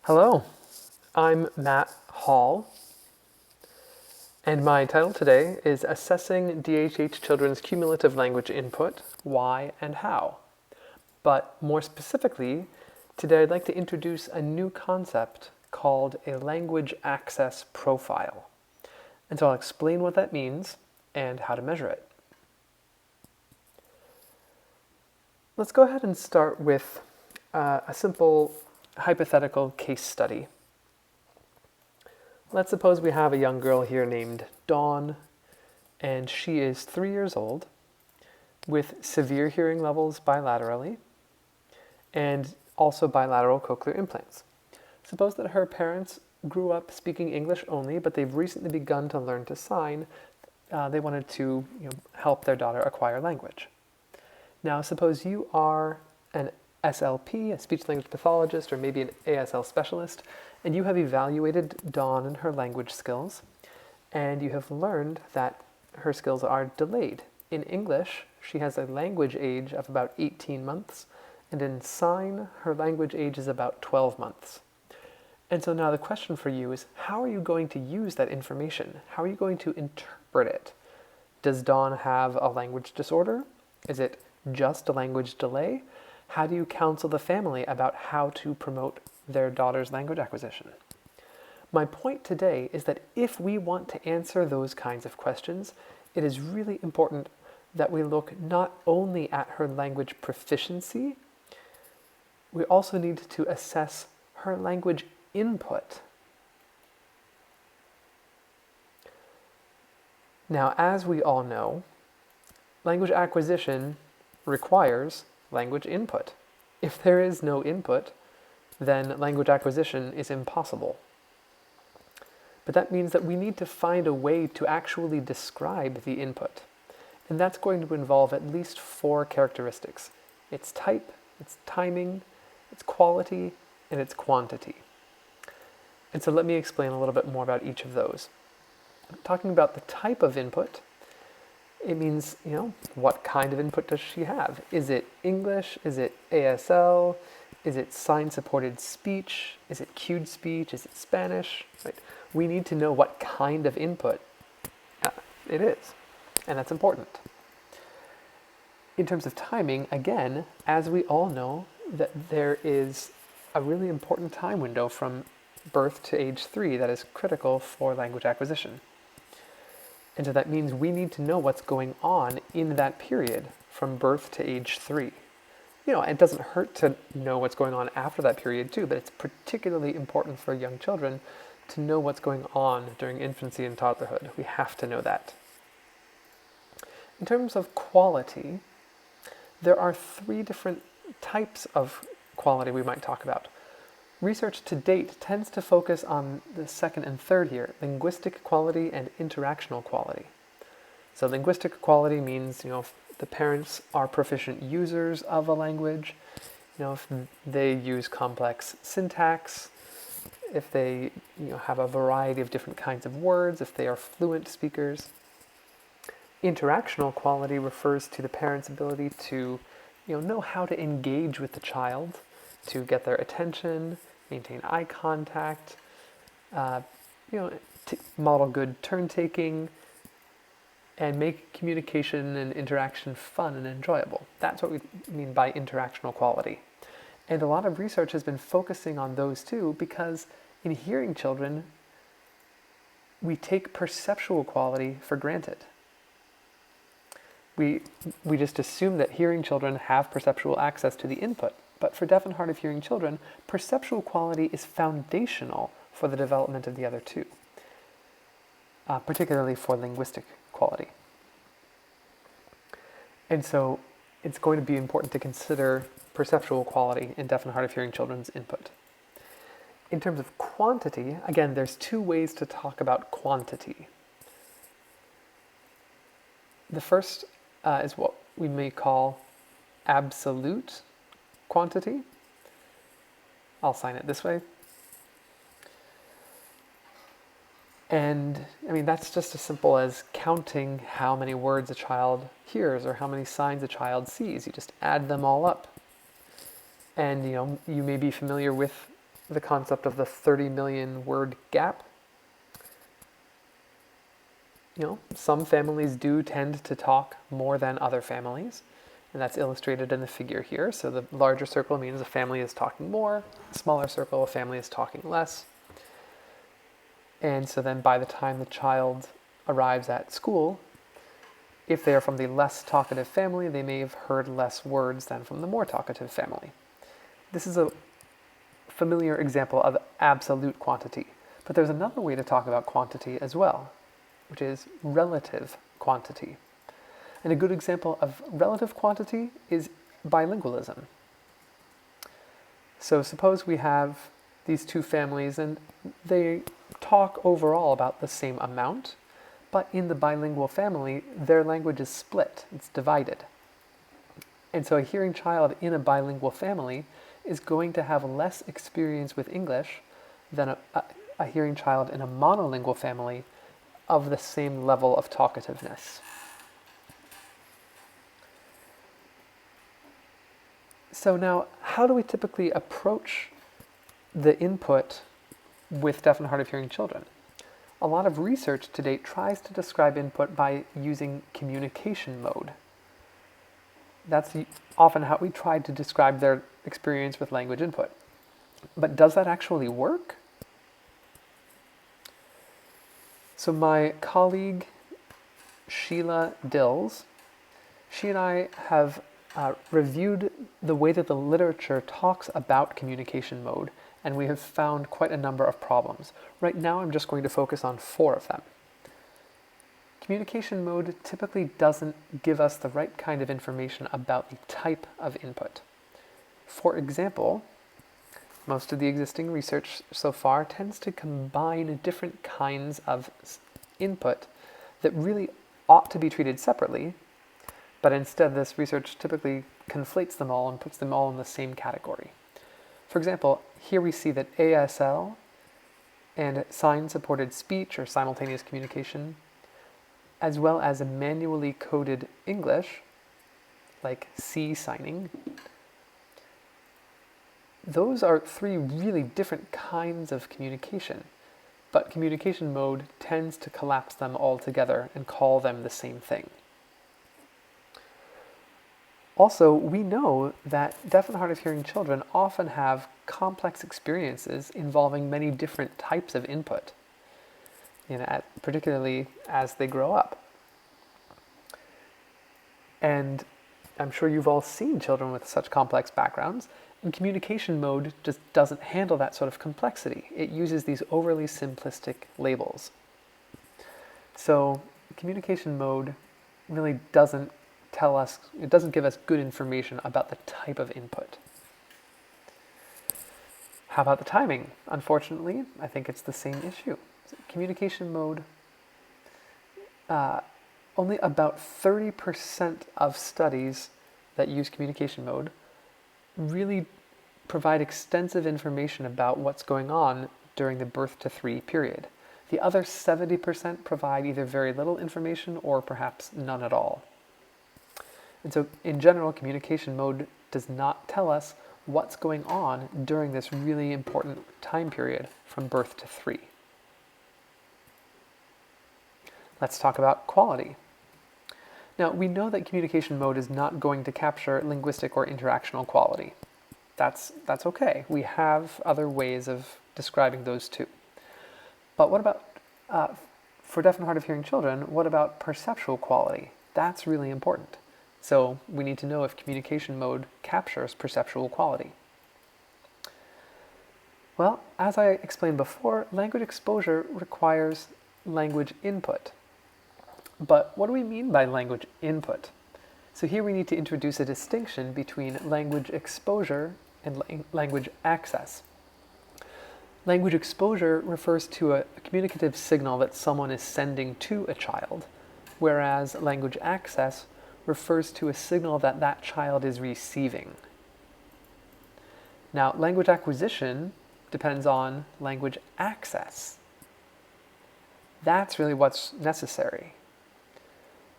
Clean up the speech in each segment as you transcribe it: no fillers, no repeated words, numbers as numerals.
Hello, I'm Matt Hall, and my title today is Assessing DHH Children's Cumulative Language Input, Why and How. But more specifically, today I'd like to introduce a new concept called a language access profile. And so I'll explain what that means and how to measure it. Let's go ahead and start with a simple hypothetical case study. Let's suppose we have a young girl here named Dawn, and she is 3 years old with severe hearing levels bilaterally and also bilateral cochlear implants. Suppose that her parents grew up speaking English only, but they've recently begun to learn to sign. They wanted to help their daughter acquire language. Now, suppose you are an SLP, a speech-language pathologist, or maybe an ASL specialist, and you have evaluated Dawn and her language skills, and you have learned that her skills are delayed. In English, she has a language age of about 18 months, and in sign, her language age is about 12 months. And so now the question for you is, how are you going to use that information? How are you going to interpret it? Does Dawn have a language disorder? Is it just a language delay? How do you counsel the family about how to promote their daughter's language acquisition? My point today is that if we want to answer those kinds of questions, it is really important that we look not only at her language proficiency, we also need to assess her language input. Now, as we all know, language acquisition requires language input. If there is no input, then language acquisition is impossible. But that means that we need to find a way to actually describe the input. And that's going to involve at least 4 characteristics: its type, its timing, its quality, and its quantity. And so let me explain a little bit more about each of those. Talking about the type of input, it means, what kind of input does she have? Is it English? Is it ASL? Is it sign-supported speech? Is it cued speech? Is it Spanish? Right? We need to know what kind of input it is, and that's important. In terms of timing, again, as we all know, that there is a really important time window from birth to age 3 that is critical for language acquisition. And so that means we need to know what's going on in that period from birth to age 3. It doesn't hurt to know what's going on after that period too, but it's particularly important for young children to know what's going on during infancy and toddlerhood. We have to know that. In terms of quality, there are 3 different types of quality we might talk about. Research to date tends to focus on the second and third here: linguistic quality and interactional quality. So linguistic quality means, if the parents are proficient users of a language, if they use complex syntax, if they have a variety of different kinds of words, if they are fluent speakers. Interactional quality refers to the parent's ability to know how to engage with the child, to get their attention, maintain eye contact, model good turn-taking, and make communication and interaction fun and enjoyable. That's what we mean by interactional quality. And a lot of research has been focusing on those too, because in hearing children, we take perceptual quality for granted. We just assume that hearing children have perceptual access to the input. But for deaf and hard of hearing children, perceptual quality is foundational for the development of the other 2, particularly for linguistic quality. And so it's going to be important to consider perceptual quality in deaf and hard of hearing children's input. In terms of quantity, again, there's 2 ways to talk about quantity. The first is what we may call absolute quantity. I'll sign it this way. And that's just as simple as counting how many words a child hears or how many signs a child sees. You just add them all up. And you may be familiar with the concept of the 30 million word gap. Some families do tend to talk more than other families, and that's illustrated in the figure here. So the larger circle means a family is talking more, the smaller circle, a family is talking less. And so then by the time the child arrives at school, if they are from the less talkative family, they may have heard less words than from the more talkative family. This is a familiar example of absolute quantity, but there's another way to talk about quantity as well, which is relative quantity. And a good example of relative quantity is bilingualism. So suppose we have these two families and they talk overall about the same amount, but in the bilingual family, their language is split, it's divided. And so a hearing child in a bilingual family is going to have less experience with English than a hearing child in a monolingual family of the same level of talkativeness. So now, how do we typically approach the input with deaf and hard of hearing children? A lot of research to date tries to describe input by using communication mode. That's often how we try to describe their experience with language input. But does that actually work? So my colleague, Sheila Dills, she and I have reviewed the way that the literature talks about communication mode, and we have found quite a number of problems. Right now I'm just going to focus on 4 of them. Communication mode typically doesn't give us the right kind of information about the type of input. For example, most of the existing research so far tends to combine different kinds of input that really ought to be treated separately, but instead this research typically conflates them all and puts them all in the same category. For example, here we see that ASL and sign-supported speech or simultaneous communication, as well as manually coded English, like C signing, those are 3 really different kinds of communication, but communication mode tends to collapse them all together and call them the same thing. Also, we know that deaf and hard of hearing children often have complex experiences involving many different types of input, particularly as they grow up. And I'm sure you've all seen children with such complex backgrounds, and communication mode just doesn't handle that sort of complexity. It uses these overly simplistic labels. So communication mode really doesn't give us good information about the type of input. How about the timing? Unfortunately, I think it's the same issue. Communication mode, only about 30% of studies that use communication mode really provide extensive information about what's going on during the birth to 3 period. The other 70% provide either very little information or perhaps none at all. And so in general, communication mode does not tell us what's going on during this really important time period from birth to 3. Let's talk about quality. Now, we know that communication mode is not going to capture linguistic or interactional quality. That's okay. We have other ways of describing those too. But what about, for deaf and hard of hearing children, what about perceptual quality? That's really important. So we need to know if communication mode captures perceptual quality. Well, as I explained before, language exposure requires language input. But what do we mean by language input? So here we need to introduce a distinction between language exposure and language access. Language exposure refers to a communicative signal that someone is sending to a child, whereas language access refers to a signal that that child is receiving. Now, language acquisition depends on language access. That's really what's necessary.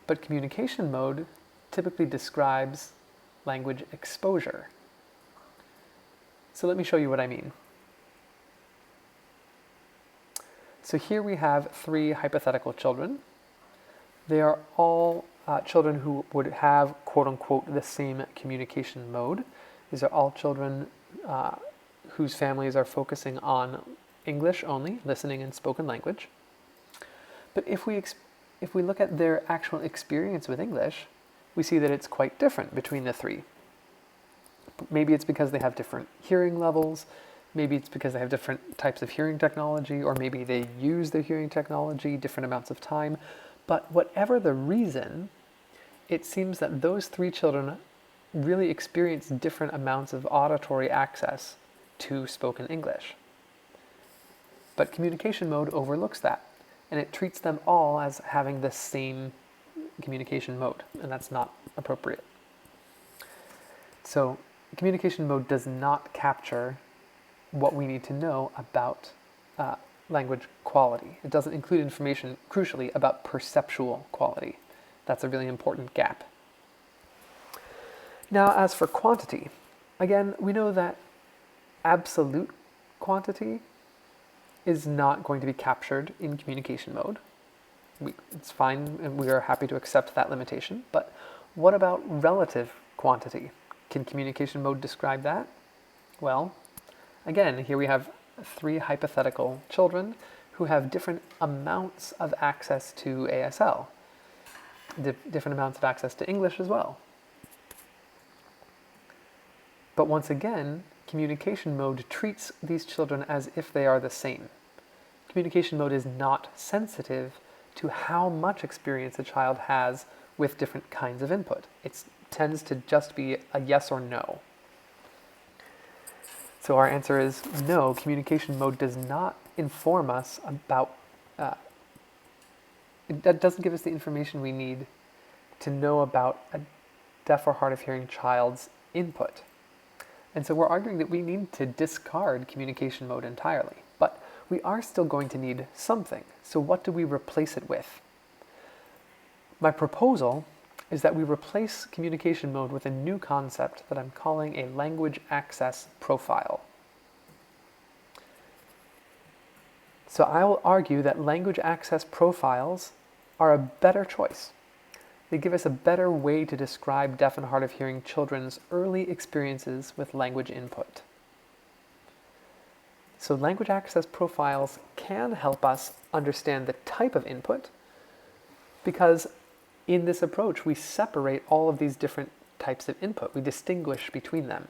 But communication mode typically describes language exposure. So let me show you what I mean. So here we have three hypothetical children. They are all children who would have, quote unquote, the same communication mode. These are all children whose families are focusing on English only, listening and spoken language. But if we look at their actual experience with English, we see that it's quite different between the three. Maybe it's because they have different hearing levels, maybe it's because they have different types of hearing technology, or maybe they use their hearing technology different amounts of time. But whatever the reason, it seems that those three children really experience different amounts of auditory access to spoken English. But communication mode overlooks that, and it treats them all as having the same communication mode, and that's not appropriate. So communication mode does not capture what we need to know about language quality. It doesn't include information, crucially, about perceptual quality. That's a really important gap. Now, as for quantity, again, we know that absolute quantity is not going to be captured in communication mode. It's fine, and we are happy to accept that limitation. But what about relative quantity? Can communication mode describe that? Well, again, here we have three hypothetical children who have different amounts of access to ASL, different amounts of access to English as well. But once again, communication mode treats these children as if they are the same. Communication mode is not sensitive to how much experience a child has with different kinds of input. It tends to just be a yes or no. So our answer is no, communication mode does not inform us about, it doesn't give us the information we need to know about a deaf or hard of hearing child's input. And so we're arguing that we need to discard communication mode entirely, but we are still going to need something. So what do we replace it with? My proposal is that we replace communication mode with a new concept that I'm calling a language access profile. So I will argue that language access profiles are a better choice. They give us a better way to describe deaf and hard of hearing children's early experiences with language input. So language access profiles can help us understand the type of input, because in this approach we separate all of these different types of input. We distinguish between them.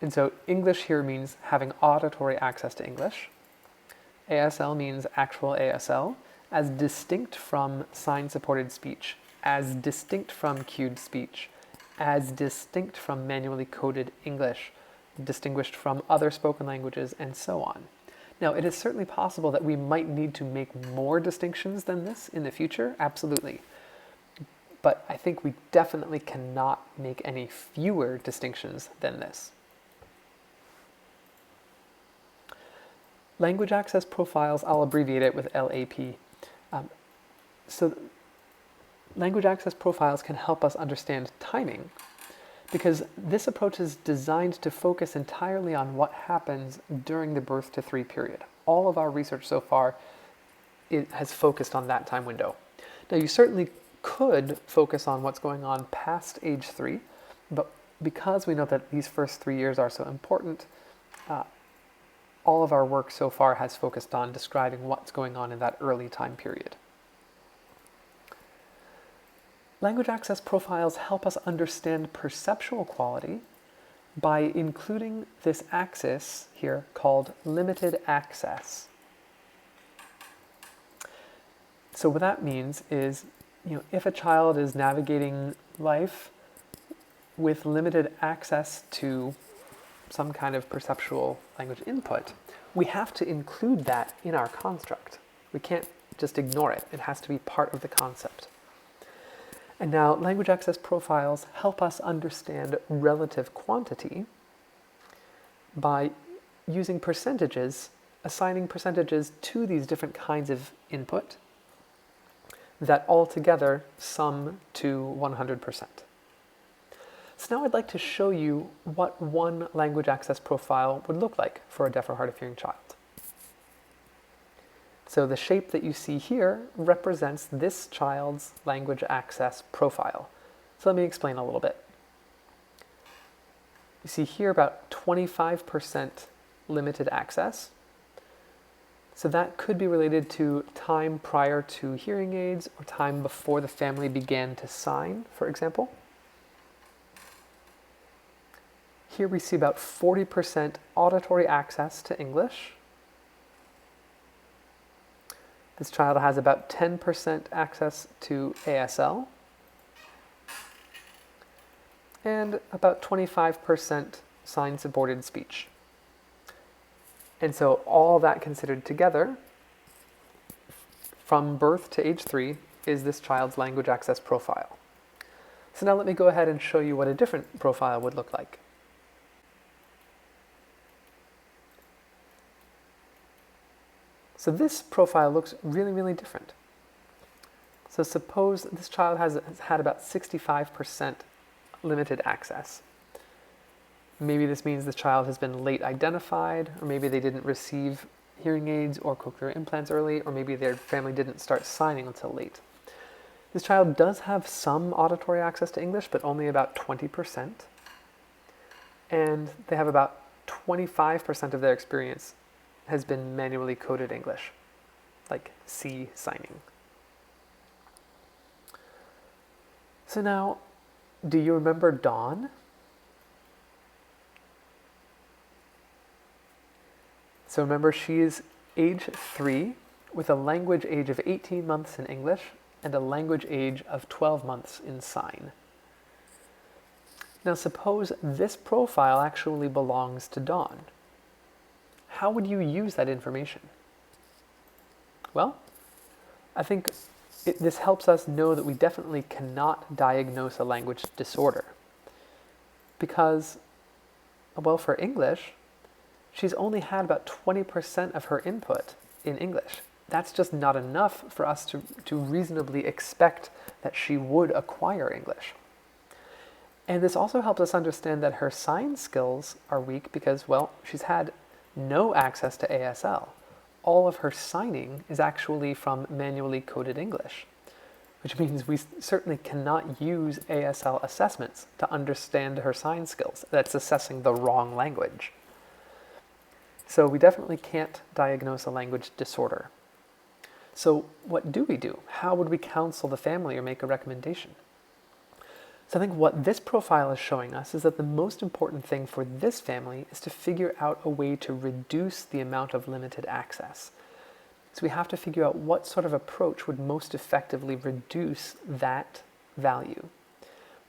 And so English here means having auditory access to English. ASL means actual ASL, as distinct from sign-supported speech, as distinct from cued speech, as distinct from manually coded English, distinguished from other spoken languages, and so on. Now, it is certainly possible that we might need to make more distinctions than this in the future, absolutely. But I think we definitely cannot make any fewer distinctions than this. Language access profiles, I'll abbreviate it with LAP. So language access profiles can help us understand timing, because this approach is designed to focus entirely on what happens during the birth to 3 period. All of our research so far has focused on that time window. Now, you certainly could focus on what's going on past age 3, but because we know that these first 3 years are so important, all of our work so far has focused on describing what's going on in that early time period. Language access profiles help us understand perceptual quality by including this axis here called limited access. So what that means is, if a child is navigating life with limited access to some kind of perceptual language input, we have to include that in our construct. We can't just ignore it. It has to be part of the concept. And now language access profiles help us understand relative quantity by using percentages, assigning percentages to these different kinds of input that altogether sum to 100%. So now I'd like to show you what one language access profile would look like for a deaf or hard of hearing child. So the shape that you see here represents this child's language access profile. So let me explain a little bit. You see here about 25% limited access. So that could be related to time prior to hearing aids or time before the family began to sign, for example. Here we see about 40% auditory access to English. This child has about 10% access to ASL and about 25% sign-supported speech. And so all that considered together, from birth to age 3, is this child's language access profile. So now let me go ahead and show you what a different profile would look like. So this profile looks really, really different. So suppose this child has had about 65% limited access. Maybe this means the child has been late identified, or maybe they didn't receive hearing aids or cochlear implants early, or maybe their family didn't start signing until late. This child does have some auditory access to English, but only about 20%. And they have about 25% of their experience has been manually coded English, like C signing. So now, do you remember Dawn? So remember, she is age 3 with a language age of 18 months in English and a language age of 12 months in sign. Now suppose this profile actually belongs to Dawn. How would you use that information? Well, I think this helps us know that we definitely cannot diagnose a language disorder. Because, well, for English, she's only had about 20% of her input in English. That's just not enough for us to reasonably expect that she would acquire English. And this also helps us understand that her sign skills are weak because, well, she's had no access to ASL. All of her signing is actually from manually coded English, which means we certainly cannot use ASL assessments to understand her sign skills. That's assessing the wrong language. So we definitely can't diagnose a language disorder. So what do we do? How would we counsel the family or make a recommendation? So I think what this profile is showing us is that the most important thing for this family is to figure out a way to reduce the amount of limited access. So we have to figure out what sort of approach would most effectively reduce that value.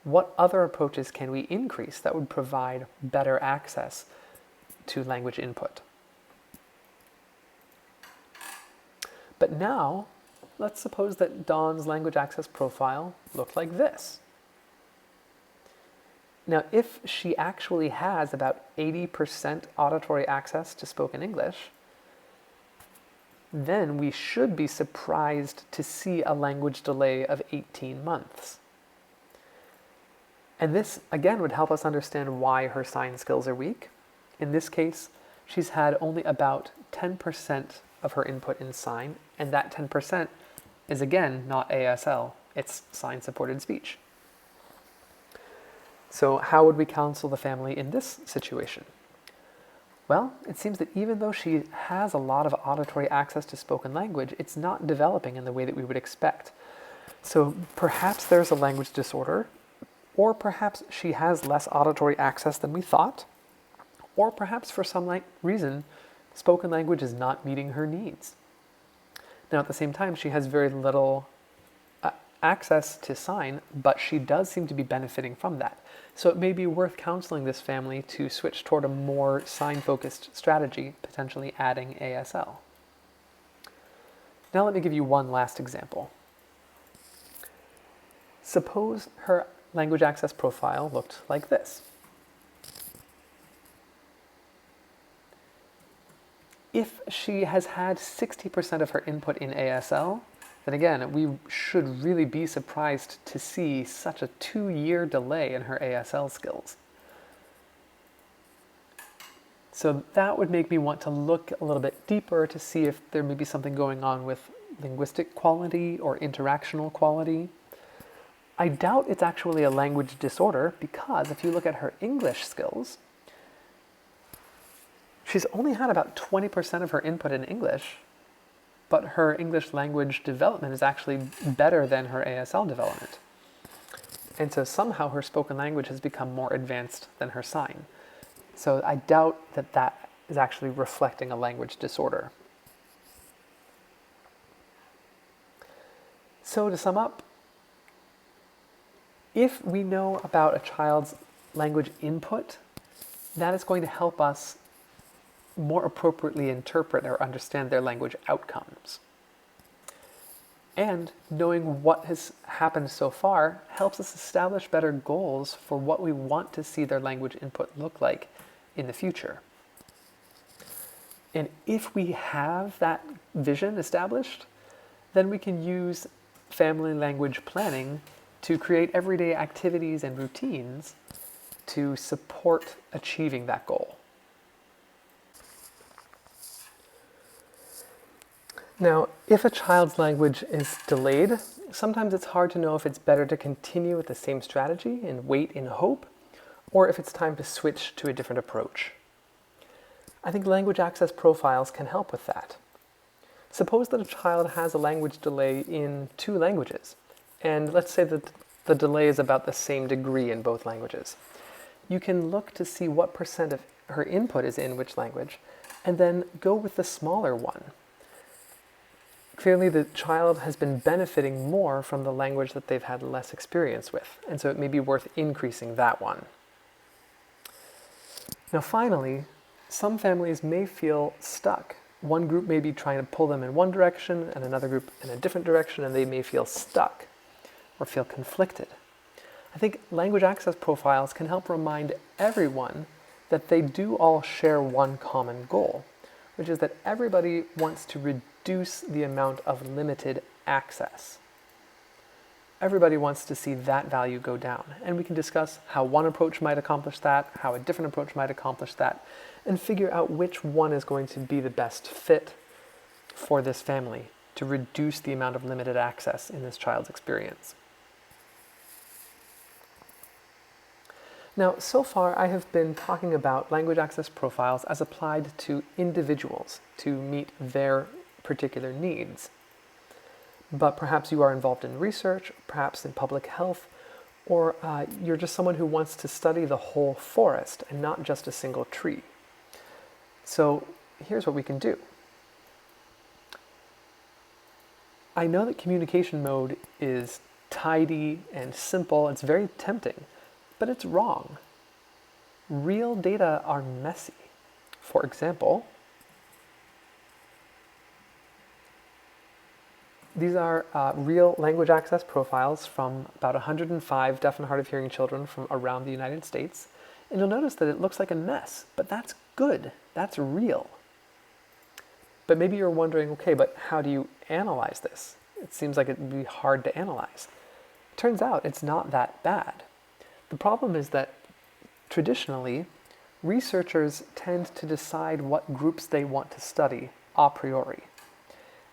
What other approaches can we increase that would provide better access to language input? But now, let's suppose that Dawn's language access profile looked like this. Now, if she actually has about 80% auditory access to spoken English, then we should be surprised to see a language delay of 18 months. And this, again, would help us understand why her sign skills are weak. In this case, she's had only about 10% of her input in sign, and that 10% is, again, not ASL, it's sign-supported speech. So how would we counsel the family in this situation? Well, it seems that even though she has a lot of auditory access to spoken language, it's not developing in the way that we would expect. So perhaps there's a language disorder, or perhaps she has less auditory access than we thought, or perhaps for some reason, spoken language is not meeting her needs. Now at the same time, she has very little access to sign, but she does seem to be benefiting from that. So it may be worth counseling this family to switch toward a more sign-focused strategy, potentially adding ASL. Now let me give you one last example. Suppose her language access profile looked like this. If she has had 60% of her input in ASL, then again, we should really be surprised to see such a 2-year delay in her ASL skills. So that would make me want to look a little bit deeper to see if there may be something going on with linguistic quality or interactional quality. I doubt it's actually a language disorder because if you look at her English skills, she's only had about 20% of her input in English, but her English language development is actually better than her ASL development. And so somehow her spoken language has become more advanced than her sign. So I doubt that that is actually reflecting a language disorder. So to sum up, if we know about a child's language input, that is going to help us more appropriately interpret or understand their language outcomes. And knowing what has happened so far helps us establish better goals for what we want to see their language input look like in the future. And if we have that vision established, then we can use family language planning to create everyday activities and routines to support achieving that goal. Now, if a child's language is delayed, sometimes it's hard to know if it's better to continue with the same strategy and wait in hope, or if it's time to switch to a different approach. I think language access profiles can help with that. Suppose that a child has a language delay in 2 languages, and let's say that the delay is about the same degree in both languages. You can look to see what % of her input is in which language, and then go with the smaller one. Clearly, the child has been benefiting more from the language that they've had less experience with, and so it may be worth increasing that one. Now finally, some families may feel stuck. One group may be trying to pull them in one direction and another group in a different direction, and they may feel stuck or feel conflicted. I think language access profiles can help remind everyone that they do all share one common goal, which is that everybody wants to reduce the amount of limited access. Everybody wants to see that value go down, and we can discuss how one approach might accomplish that, how a different approach might accomplish that, and figure out which one is going to be the best fit for this family to reduce the amount of limited access in this child's experience. Now, so far I have been talking about language access profiles as applied to individuals to meet their particular needs. But perhaps you are involved in research, perhaps in public health, or you're just someone who wants to study the whole forest and not just a single tree. So here's what we can do. I know that communication mode is tidy and simple, it's very tempting, but it's wrong. Real data are messy. For example, these are real language access profiles from about 105 deaf and hard of hearing children from around the United States. And you'll notice that it looks like a mess, but that's good. That's real. But maybe you're wondering, okay, but how do you analyze this? It seems like it'd be hard to analyze. Turns out it's not that bad. The problem is that traditionally, researchers tend to decide what groups they want to study a priori.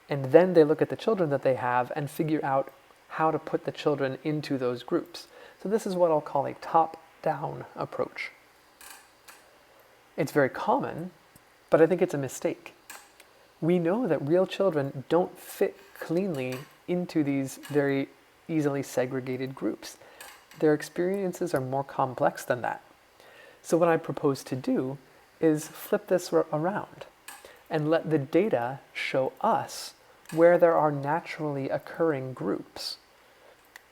And then they look at the children that they have and figure out how to put the children into those groups. So this is what I'll call a top-down approach. It's very common, but I think it's a mistake. We know that real children don't fit cleanly into these very easily segregated groups. Their experiences are more complex than that. So what I propose to do is flip this around and let the data show us where there are naturally occurring groups.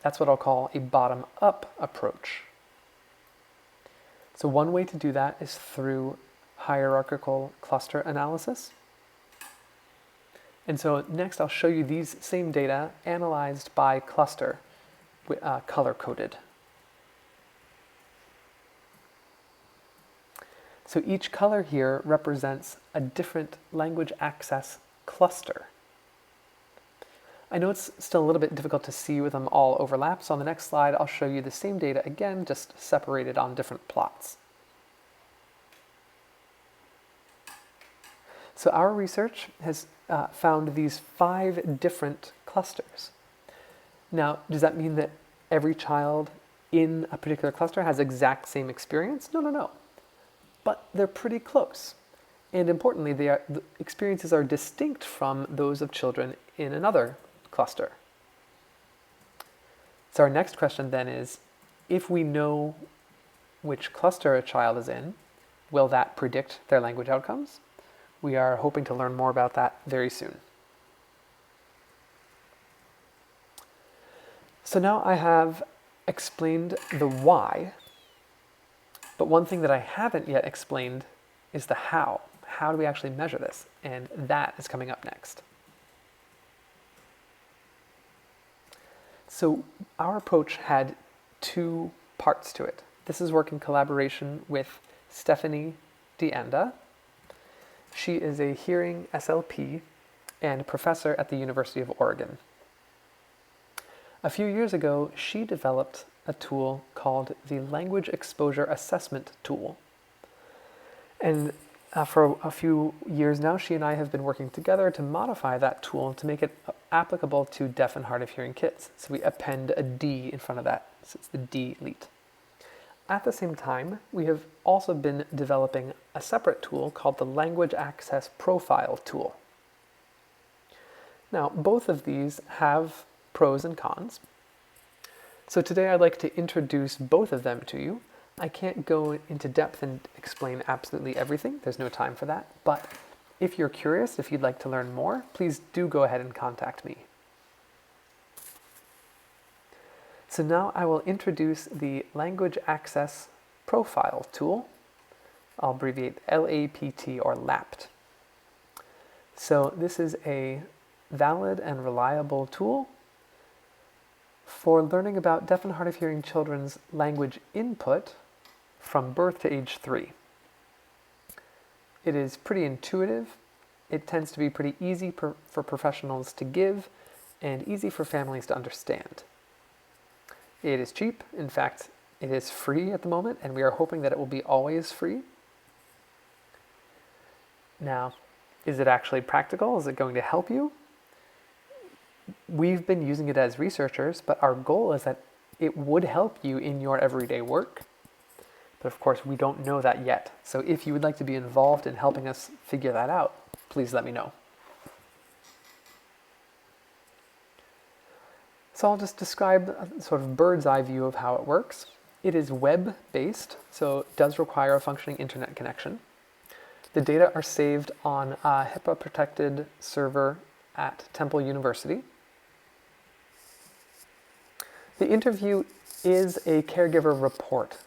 That's what I'll call a bottom-up approach. So one way to do that is through hierarchical cluster analysis. And so next I'll show you these same data analyzed by cluster, color-coded. So each color here represents a different language access cluster. I know it's still a little bit difficult to see with them all overlapped, so on the next slide I'll show you the same data again, just separated on different plots. So our research has found these 5 different clusters. Now, does that mean that every child in a particular cluster has exact same experience? No, no, no. But they're pretty close. And importantly, the experiences are distinct from those of children in another cluster. So our next question then is, if we know which cluster a child is in, will that predict their language outcomes? We are hoping to learn more about that very soon. So now I have explained the why, but one thing that I haven't yet explained is the how. How do we actually measure this? And that is coming up next. So our approach had 2 parts to it. This is work in collaboration with Stephanie DeAnda. She is a hearing SLP and professor at the University of Oregon. A few years ago, she developed a tool called the Language Exposure Assessment Tool. And for a few years now, she and I have been working together to modify that tool to make it applicable to deaf and hard of hearing kids. So we append a D in front of that, so it's the D-LEAT. At the same time, we have also been developing a separate tool called the Language Access Profile Tool. Now, both of these have pros and cons. So today I'd like to introduce both of them to you. I can't go into depth and explain absolutely everything. There's no time for that. But if you're curious, if you'd like to learn more, please do go ahead and contact me. So now I will introduce the Language Access Profile Tool. I'll abbreviate LAPT or LAPT. So this is a valid and reliable tool for learning about deaf and hard of hearing children's language input from birth to age 3. It is pretty intuitive. It tends to be pretty easy for professionals to give and easy for families to understand. It is cheap. In fact, it is free at the moment, and we are hoping that it will be always free. Now, is it actually practical? Is it going to help you? We've been using it as researchers, but our goal is that it would help you in your everyday work. But of course, we don't know that yet. So if you would like to be involved in helping us figure that out, please let me know. So I'll just describe a sort of bird's eye view of how it works. It is web-based, so it does require a functioning internet connection. The data are saved on a HIPAA-protected server at Temple University. The interview is a caregiver report.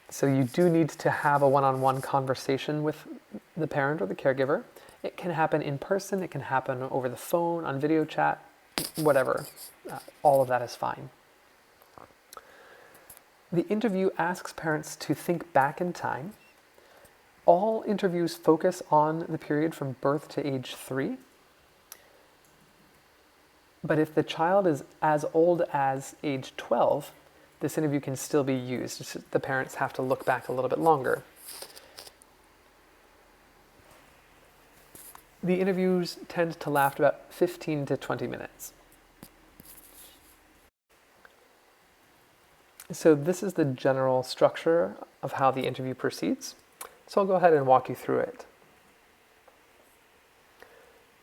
So you do need to have a one-on-one conversation with the parent or the caregiver. It can happen in person, it can happen over the phone, on video chat, whatever. All of that is fine. The interview asks parents to think back in time. All interviews focus on the period from birth to age 3. But if the child is as old as age 12, this interview can still be used. The parents have to look back a little bit longer. The interviews tend to last about 15 to 20 minutes. So this is the general structure of how the interview proceeds. So I'll go ahead and walk you through it.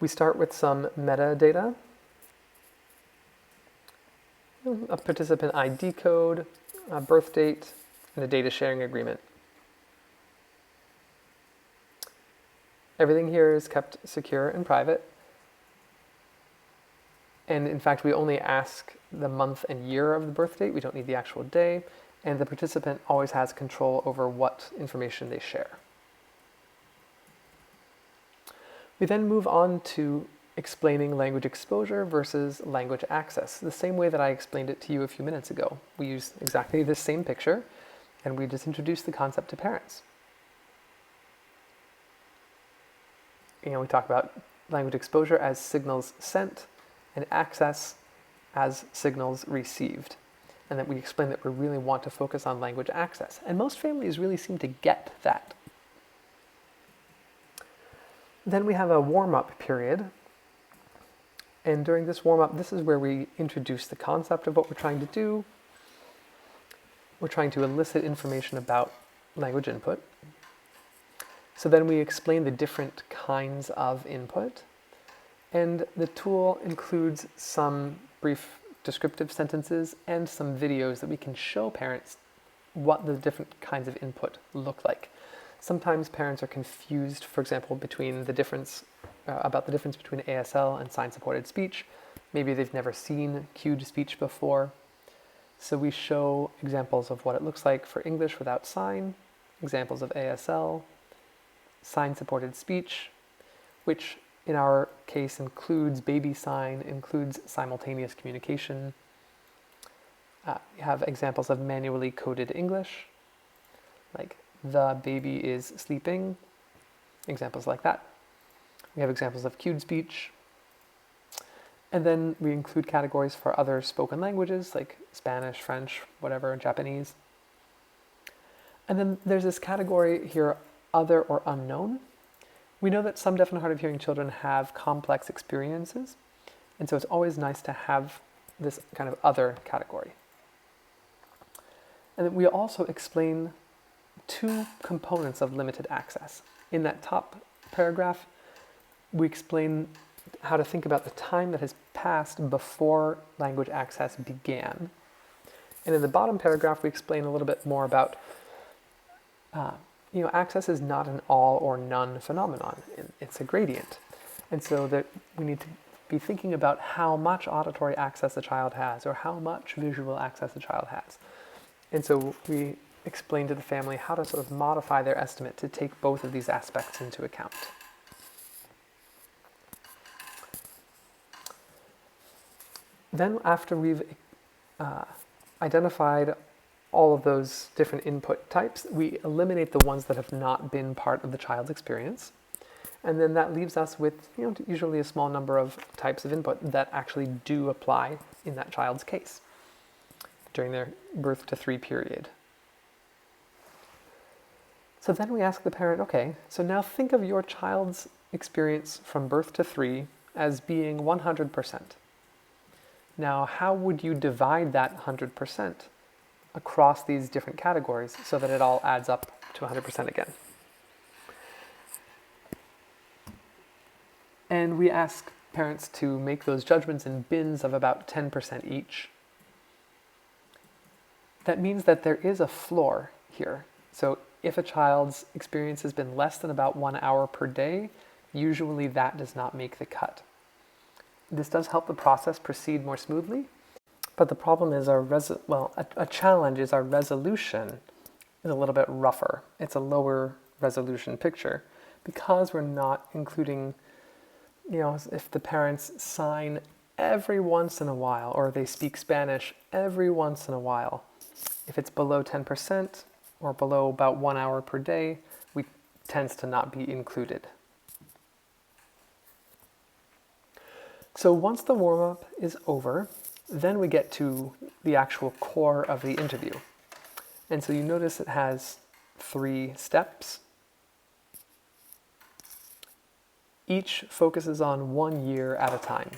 We start with some metadata, a participant ID code, a birth date, and a data sharing agreement. Everything here is kept secure and private. And in fact, we only ask the month and year of the birth date. We don't need the actual day. And the participant always has control over what information they share. We then move on to explaining language exposure versus language access, the same way that I explained it to you a few minutes ago. We use exactly this same picture, and we just introduce the concept to parents. We talk about language exposure as signals sent and access as signals received. And that we explain that we really want to focus on language access. And most families really seem to get that. Then we have a warm-up period. And during this warm-up, this is where we introduce the concept of what we're trying to do. We're trying to elicit information about language input. So then we explain the different kinds of input. And the tool includes some brief descriptive sentences and some videos that we can show parents what the different kinds of input look like. Sometimes parents are confused, for example, between the difference about the difference between ASL and sign-supported speech. Maybe they've never seen cued speech before. So we show examples of what it looks like for English without sign, examples of ASL, sign-supported speech, which in our case includes baby sign, includes simultaneous communication. We have examples of manually coded English, like the baby is sleeping, examples like that. We have examples of cued speech. And then we include categories for other spoken languages like Spanish, French, whatever, Japanese. And then there's this category here, other or unknown. We know that some deaf and hard of hearing children have complex experiences, and so it's always nice to have this kind of other category. And then we also explain two components of limited access. In that top paragraph, we explain how to think about the time that has passed before language access began. And in the bottom paragraph, we explain a little bit more about, access is not an all or none phenomenon. It's a gradient. And so that we need to be thinking about how much auditory access a child has or how much visual access a child has. And so we explain to the family how to sort of modify their estimate to take both of these aspects into account. Then after we've identified all of those different input types, we eliminate the ones that have not been part of the child's experience. And then that leaves us with usually a small number of types of input that actually do apply in that child's case during their birth to 3 period. So then we ask the parent, okay, so now think of your child's experience from birth to 3 as being 100%. Now, how would you divide that 100% across these different categories so that it all adds up to 100% again? And we ask parents to make those judgments in bins of about 10% each. That means that there is a floor here. So if a child's experience has been less than about 1 hour per day, usually that does not make the cut. This does help the process proceed more smoothly, but the problem is a challenge is our resolution is a little bit rougher. It's a lower resolution picture because we're not including, if the parents sign every once in a while or they speak Spanish every once in a while, if it's below 10% or below about 1 hour per day, we tends to not be included. So once the warm-up is over, then we get to the actual core of the interview. And so you notice it has 3 steps. Each focuses on 1 year at a time.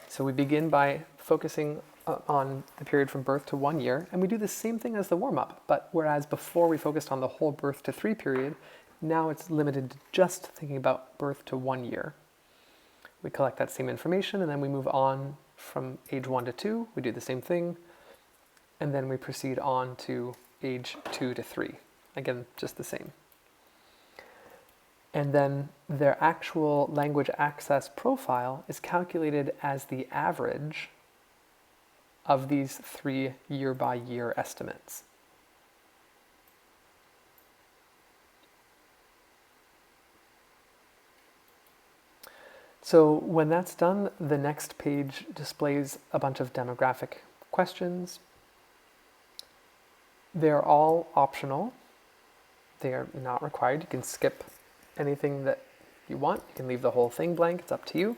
So we begin by focusing on the period from birth to 1 year, and we do the same thing as the warm-up, but whereas before we focused on the whole birth to 3 period, now it's limited to just thinking about birth to 1 year. We collect that same information, and then we move on from age 1 to 2. We do the same thing, and then we proceed on to age 2 to 3. Again, just the same. And then their actual language access profile is calculated as the average of these 3 year-by-year estimates. So when that's done, the next page displays a bunch of demographic questions. They're all optional. They are not required. You can skip anything that you want. You can leave the whole thing blank. It's up to you.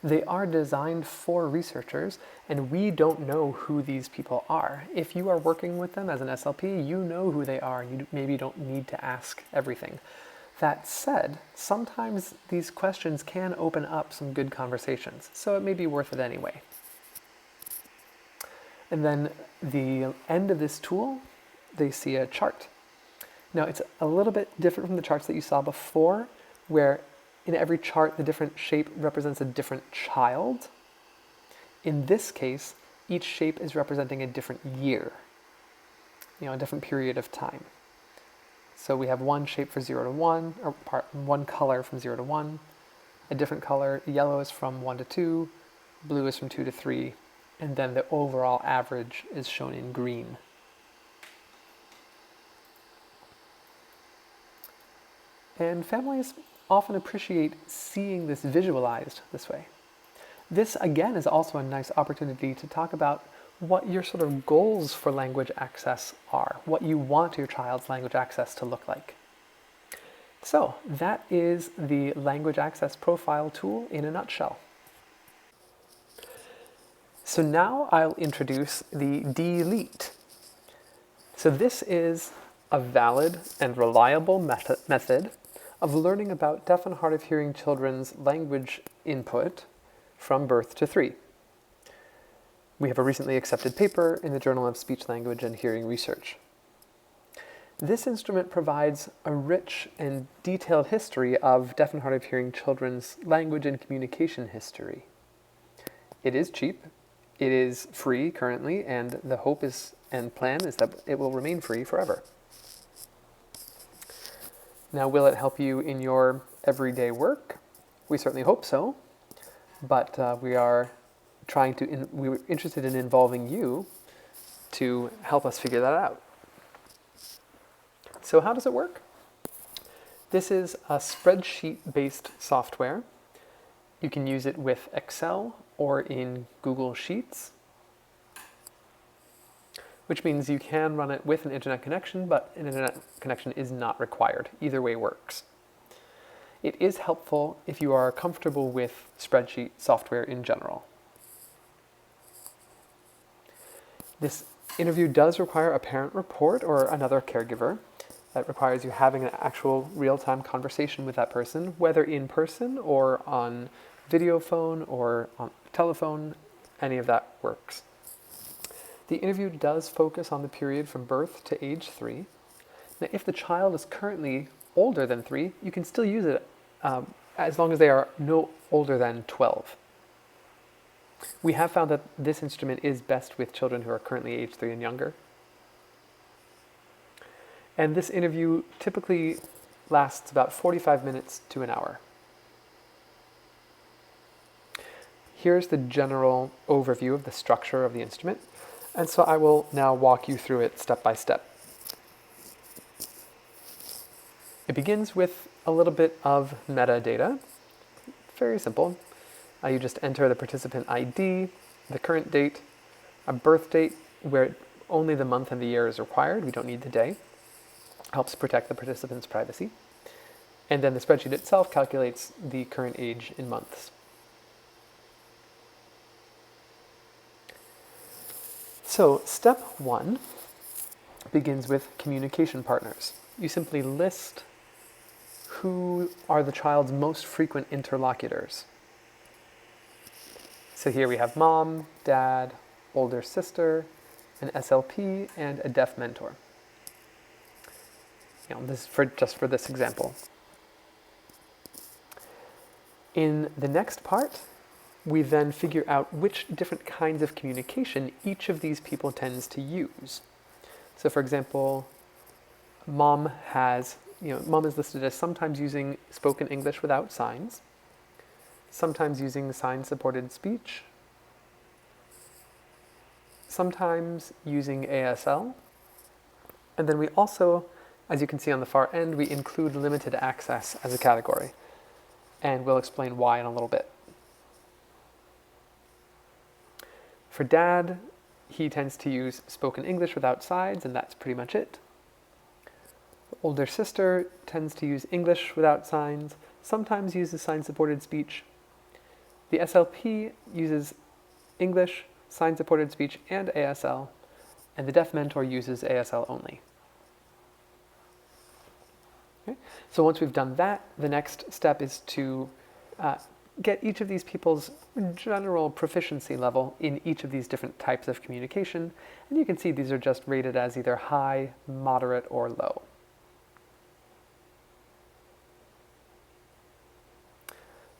They are designed for researchers, and we don't know who these people are. If you are working with them as an SLP, you know who they are. You maybe don't need to ask everything. That said, sometimes these questions can open up some good conversations, so it may be worth it anyway. And then the end of this tool, they see a chart. Now it's a little bit different from the charts that you saw before, where in every chart the different shape represents a different child. In this case, each shape is representing a different year, a different period of time. So we have one shape for 0 to 1, or one color from 0 to 1, a different color, yellow is from 1 to 2, blue is from 2 to 3, and then the overall average is shown in green. And families often appreciate seeing this visualized this way. This, again, is also a nice opportunity to talk about what your sort of goals for language access are, what you want your child's language access to look like. So that is the language access profile tool in a nutshell. So now I'll introduce the delete. So this is a valid and reliable method of learning about deaf and hard of hearing children's language input from birth to 3. We have a recently accepted paper in the Journal of Speech, Language, and Hearing Research. This instrument provides a rich and detailed history of deaf and hard of hearing children's language and communication history. It is cheap, it is free currently, and the hope is and plan is that it will remain free forever. Now, will it help you in your everyday work? We certainly hope so, but we're interested in involving you to help us figure that out. So how does it work? This is a spreadsheet-based software. You can use it with Excel or in Google Sheets, which means you can run it with an internet connection, but an internet connection is not required. Either way works. It is helpful if you are comfortable with spreadsheet software in general. This interview does require a parent report or another caregiver. That requires you having an actual real-time conversation with that person, whether in person or on video phone or on telephone, any of that works. The interview does focus on the period from birth to age 3. Now, if the child is currently older than 3, you can still use it as long as they are no older than 12. We have found that this instrument is best with children who are currently age 3 and younger. And this interview typically lasts about 45 minutes to an hour. Here's the general overview of the structure of the instrument. And so I will now walk you through it step by step. It begins with a little bit of metadata. Very simple. You just enter the participant ID, the current date, a birth date where only the month and the year is required. We don't need the day. Helps protect the participant's privacy. And then the spreadsheet itself calculates the current age in months. So step 1 begins with communication partners. You simply list who are the child's most frequent interlocutors. So here we have mom, dad, older sister, an SLP, and a deaf mentor. This is just for this example. In the next part, we then figure out which different kinds of communication each of these people tends to use. So for example, mom is listed as sometimes using spoken English without signs, sometimes using sign-supported speech, sometimes using ASL, and then we also, as you can see on the far end, we include limited access as a category, and we'll explain why in a little bit. For dad, he tends to use spoken English without sides, and that's pretty much it. The older sister tends to use English without signs, sometimes uses sign-supported speech. The SLP uses English, sign-supported speech, and ASL, and the deaf mentor uses ASL only. Okay? So once we've done that, the next step is to get each of these people's general proficiency level in each of these different types of communication. And you can see these are just rated as either high, moderate, or low.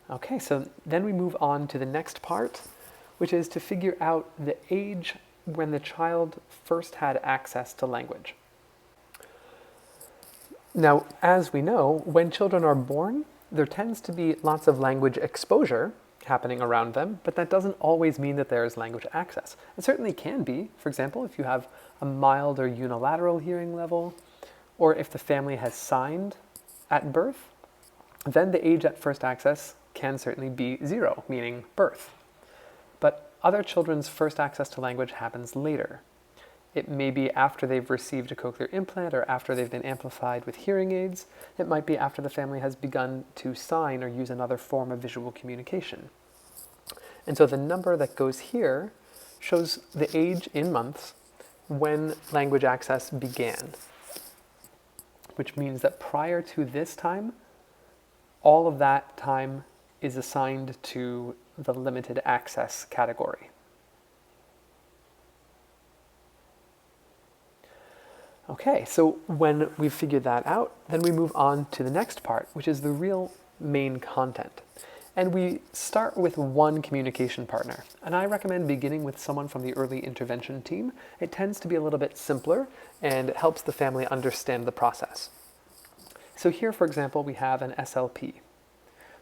Okay, so then we move on to the next part, which is to figure out the age when the child first had access to language. Now, as we know, when children are born, there tends to be lots of language exposure happening around them, but that doesn't always mean that there is language access. It certainly can be, for example, if you have a mild or unilateral hearing level, or if the family has signed at birth, then the age at first access can certainly be 0, meaning birth. But other children's first access to language happens later. It may be after they've received a cochlear implant or after they've been amplified with hearing aids. It might be after the family has begun to sign or use another form of visual communication. And so the number that goes here shows the age in months when language access began, which means that prior to this time, all of that time is assigned to the limited access category. Okay, so when we've figured that out, then we move on to the next part, which is the real main content. And we start with one communication partner. And I recommend beginning with someone from the early intervention team. It tends to be a little bit simpler and it helps the family understand the process. So here, for example, we have an SLP.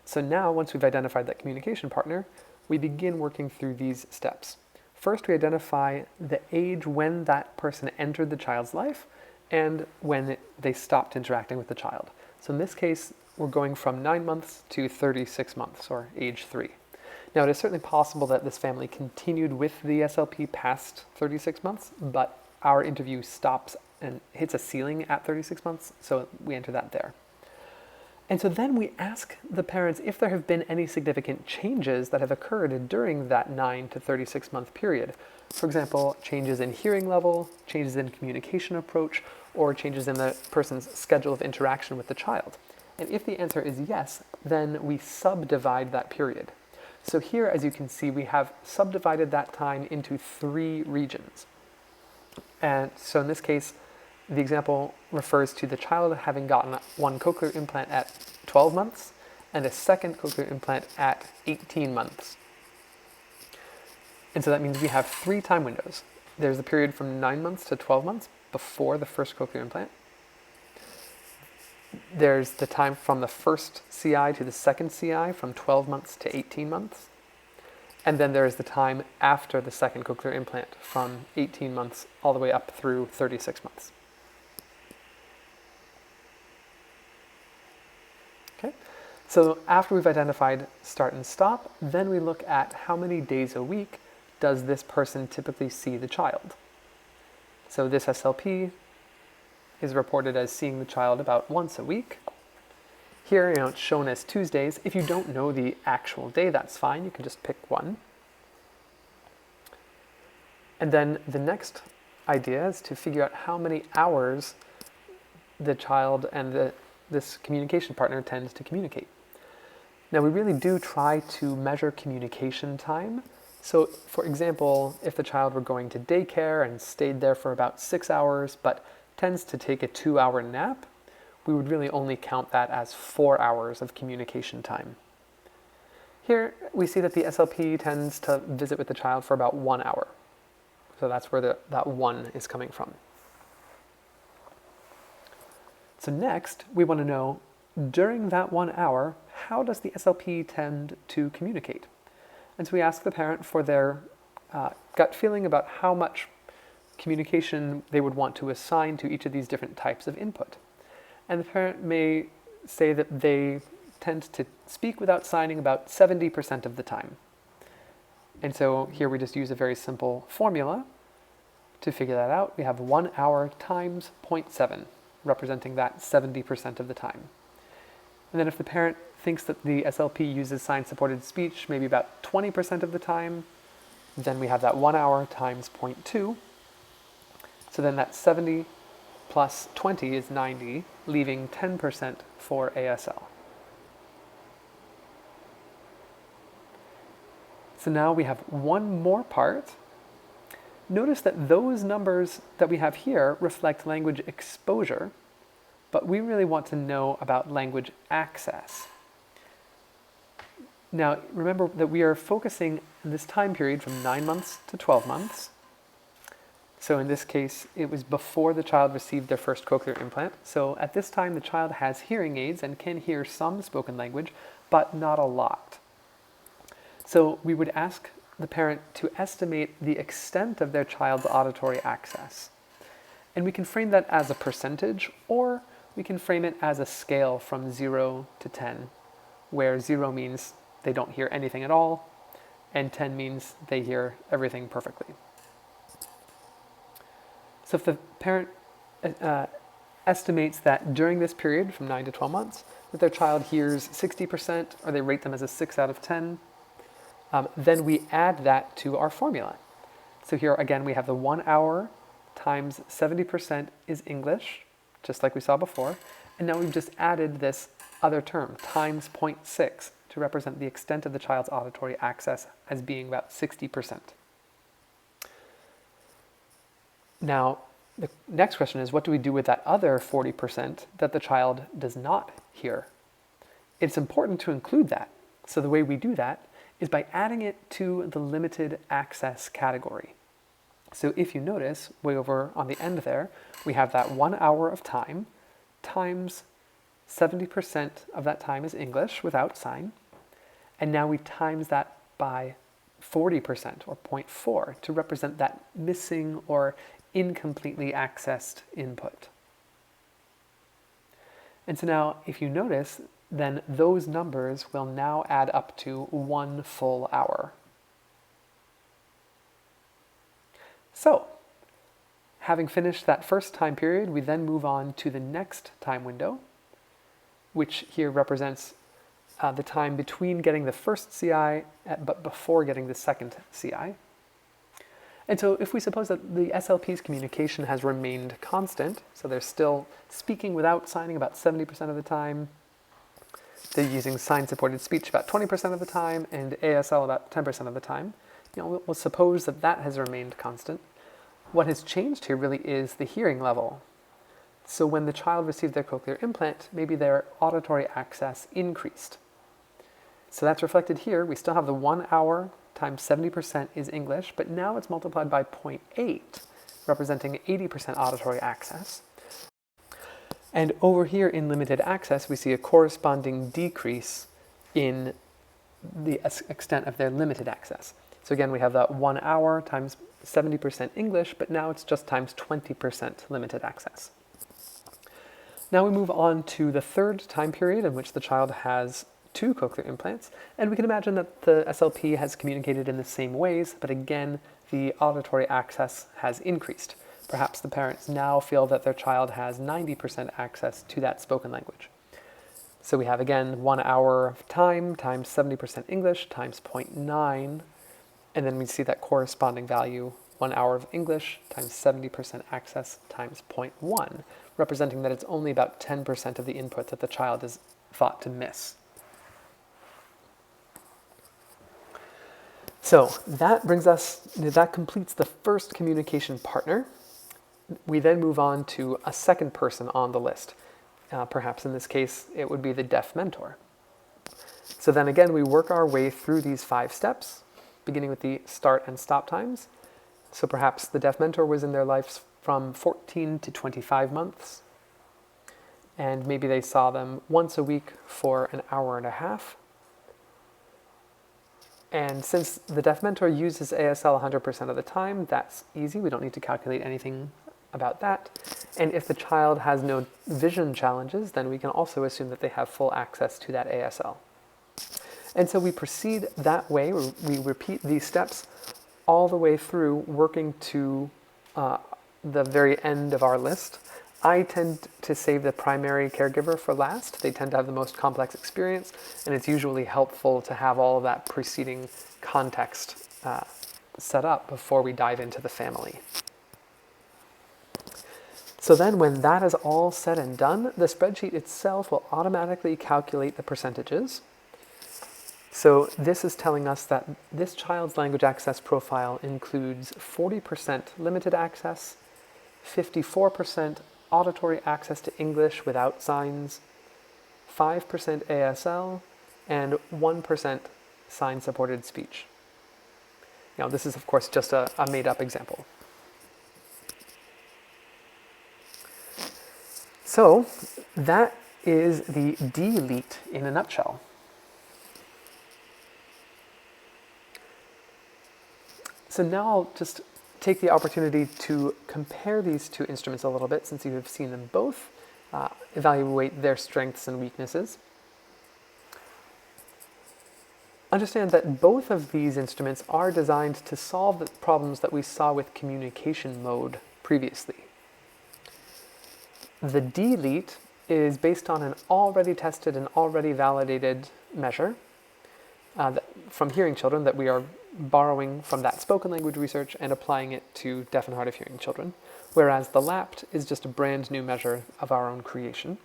So now, once we've identified that communication partner, we begin working through these steps. First, we identify the age when that person entered the child's life and when they stopped interacting with the child. So in this case, we're going from 9 months to 36 months, or age 3. Now, it is certainly possible that this family continued with the SLP past 36 months, but our interview stops and hits a ceiling at 36 months, so we enter that there. And so then we ask the parents if there have been any significant changes that have occurred during that 9 to 36 month period. For example, changes in hearing level, changes in communication approach, or changes in the person's schedule of interaction with the child. And if the answer is yes, then we subdivide that period. So here, as you can see, we have subdivided that time into 3 regions. And so in this case, the example refers to the child having gotten one cochlear implant at 12 months and a second cochlear implant at 18 months. And so that means we have 3 time windows. There's the period from 9 months to 12 months before the first cochlear implant. There's the time from the first CI to the second CI from 12 months to 18 months. And then there's the time after the second cochlear implant from 18 months all the way up through 36 months. Okay, so after we've identified start and stop, then we look at how many days a week does this person typically see the child. So this SLP is reported as seeing the child about once a week. Here, it's shown as Tuesdays. If you don't know the actual day, that's fine. You can just pick one. And then the next idea is to figure out how many hours the child and this communication partner tends to communicate. Now, we really do try to measure communication time. So, for example, if the child were going to daycare and stayed there for about 6 hours, but tends to take a 2-hour nap, we would really only count that as 4 hours of communication time. Here, we see that the SLP tends to visit with the child for about 1 hour. So that's where that 1 is coming from. So next, we want to know, during that 1 hour, how does the SLP tend to communicate? And so we ask the parent for their gut feeling about how much communication they would want to assign to each of these different types of input. And the parent may say that they tend to speak without signing about 70% of the time. And so here we just use a very simple formula to figure that out. We have 1 hour times 0.7, representing that 70% of the time. And then if the parent thinks that the SLP uses sign-supported speech maybe about 20% of the time, then we have that 1 hour times 0.2. So then that 70 plus 20 is 90, leaving 10% for ASL. So now we have one more part. Notice that those numbers that we have here reflect language exposure, but we really want to know about language access. Now, remember that we are focusing in this time period from 9 months to 12 months. So in this case, it was before the child received their first cochlear implant. So at this time, the child has hearing aids and can hear some spoken language, but not a lot. So we would ask the parent to estimate the extent of their child's auditory access. And we can frame that as a percentage, or we can frame it as a scale from 0 to 10, where 0 means they don't hear anything at all, and 10 means they hear everything perfectly. So if the parent estimates that during this period, from 9 to 12 months, that their child hears 60%, or they rate them as a 6 out of 10, then we add that to our formula. So here again, we have the 1 hour times 70% is English, just like we saw before. And now we've just added this other term, times 0.6, to represent the extent of the child's auditory access as being about 60%. Now, the next question is, what do we do with that other 40% that the child does not hear? It's important to include that. So the way we do that is by adding it to the limited access category. So if you notice, way over on the end there, we have that 1 hour of time times 70% of that time is English without sign. And now we times that by 40% or 0.4 to represent that missing or incompletely accessed input. And so now, if you notice, then those numbers will now add up to 1 full hour. So, having finished that first time period, we then move on to the next time window, which here represents the time between getting the first CI but before getting the second CI. And so if we suppose that the SLP's communication has remained constant, so they're still speaking without signing about 70% of the time, they're using sign-supported speech about 20% of the time, and ASL about 10% of the time, we'll suppose that that has remained constant. What has changed here really is the hearing level. So when the child received their cochlear implant, maybe their auditory access increased. So that's reflected here. We still have the 1 hour times 70% is English, but now it's multiplied by 0.8, representing 80% auditory access. And over here in limited access, we see a corresponding decrease in the extent of their limited access. So again, we have that 1 hour times 70% English, but now it's just times 20% limited access. Now we move on to the third time period in which the child has 2 cochlear implants, and we can imagine that the SLP has communicated in the same ways, but again, the auditory access has increased. Perhaps the parents now feel that their child has 90% access to that spoken language. So we have again 1 hour of time times 70% English times 0.9, and then we see that corresponding value, 1 hour of English times 70% access times 0.1, representing that it's only about 10% of the input that the child is thought to miss. So that completes the first communication partner. We then move on to a second person on the list. Perhaps in this case, it would be the deaf mentor. So then again, we work our way through these 5 steps, beginning with the start and stop times. So perhaps the deaf mentor was in their lives from 14 to 25 months, and maybe they saw them once a week for an hour and a half. And since the deaf mentor uses ASL 100% of the time, that's easy. We don't need to calculate anything about that. And if the child has no vision challenges, then we can also assume that they have full access to that ASL. And so we proceed that way. We repeat these steps all the way through, working to the very end of our list. I tend to save the primary caregiver for last. They tend to have the most complex experience, and it's usually helpful to have all of that preceding context set up before we dive into the family. So then when that is all said and done, the spreadsheet itself will automatically calculate the percentages. So this is telling us that this child's language access profile includes 40% limited access, 54% auditory access to English without signs, 5% ASL, and 1% sign-supported speech. Now this is of course just a made-up example. So that is the D-elite in a nutshell. So now I'll just take the opportunity to compare these two instruments a little bit, since you have seen them both, evaluate their strengths and weaknesses. Understand that both of these instruments are designed to solve the problems that we saw with communication mode previously. The D-elite is based on an already tested and already validated measure from hearing children that we are borrowing from that spoken language research and applying it to deaf and hard of hearing children, whereas the LAPT is just a brand new measure of our own creation.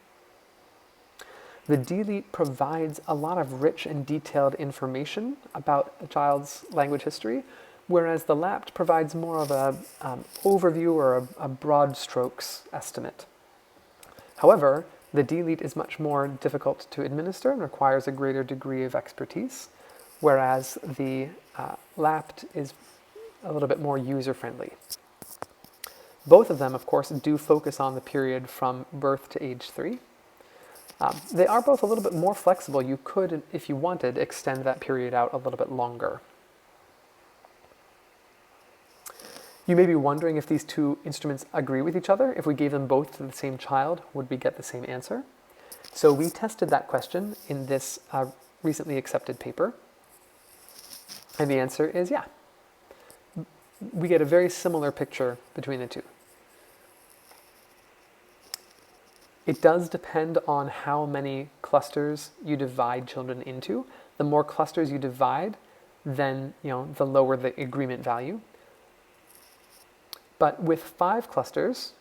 The D-elite provides a lot of rich and detailed information about a child's language history, whereas the LAPT provides more of an overview or a broad strokes estimate. However, the D-elite is much more difficult to administer and requires a greater degree of expertise, whereas the LAPT is a little bit more user-friendly. Both of them, of course, do focus on the period from birth to age 3. They are both a little bit more flexible. You could, if you wanted, extend that period out a little bit longer. You may be wondering if these two instruments agree with each other. If we gave them both to the same child, would we get the same answer? So we tested that question in this recently accepted paper. And the answer is yeah. We get a very similar picture between the two. It does depend on how many clusters you divide children into. The more clusters you divide, then the lower the agreement value. But with 5 clusters,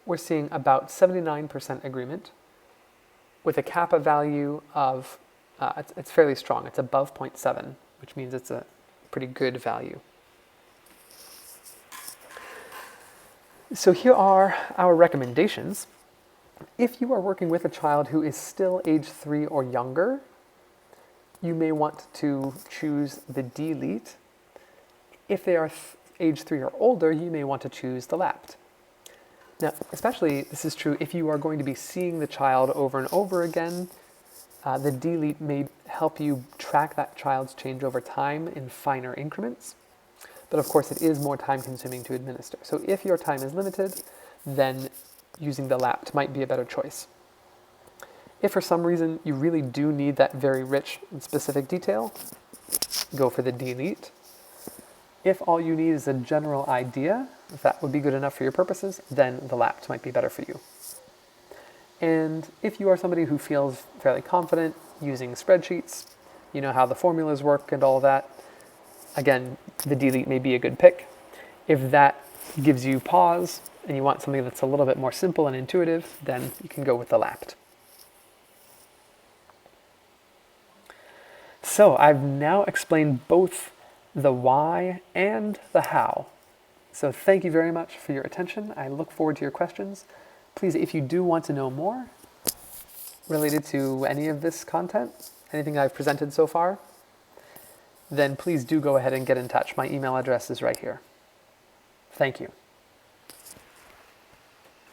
we're seeing about 79% agreement with a kappa value of, it's fairly strong, it's above 0.7, which means it's a pretty good value. So here are our recommendations. If you are working with a child who is still age 3 or younger, you may want to choose the D-elite. If they are age 3 or older, you may want to choose the LAPT. Now, especially this is true if you are going to be seeing the child over and over again. The D-elite may help you track that child's change over time in finer increments. But of course, it is more time consuming to administer. So if your time is limited, then using the LAPT might be a better choice. If for some reason you really do need that very rich and specific detail, go for the D-elite. If all you need is a general idea, if that would be good enough for your purposes, then the LAPT might be better for you. And if you are somebody who feels fairly confident using spreadsheets, you know how the formulas work and all that, again, the D-elite may be a good pick. If that gives you pause and you want something that's a little bit more simple and intuitive, then you can go with the LAPT. So I've now explained both the why and the how. So thank you very much for your attention. I look forward to your questions. Please, if you do want to know more related to any of this content, anything I've presented so far, then please do go ahead and get in touch. My email address is right here. Thank you.